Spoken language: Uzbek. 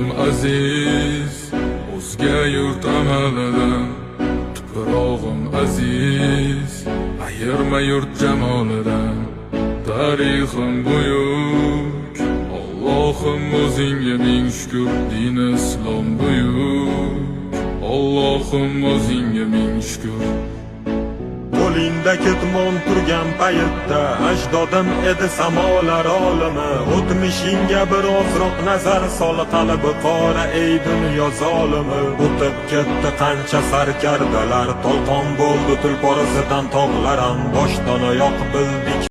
tuprog'im aziz, o'zga yurt amalidan. Tuprog'im aziz, ayirma yurt jamolidan. Tarixim buyuk, Allohim o'zingga ming shukr. Din islom buyuk, Allohim o'zingga ming shukr. Qo'lingda ketmon turgan paytda ajdodim edi samolar olimi. O'tmishingga birozroq nazar sol, qalbi qora ey dunyo zolimi. O'tib ketdi qancha sarkardalar, to'lqon bo'ldi tulpor izidan tog'laram. Boshdan oyoq bildi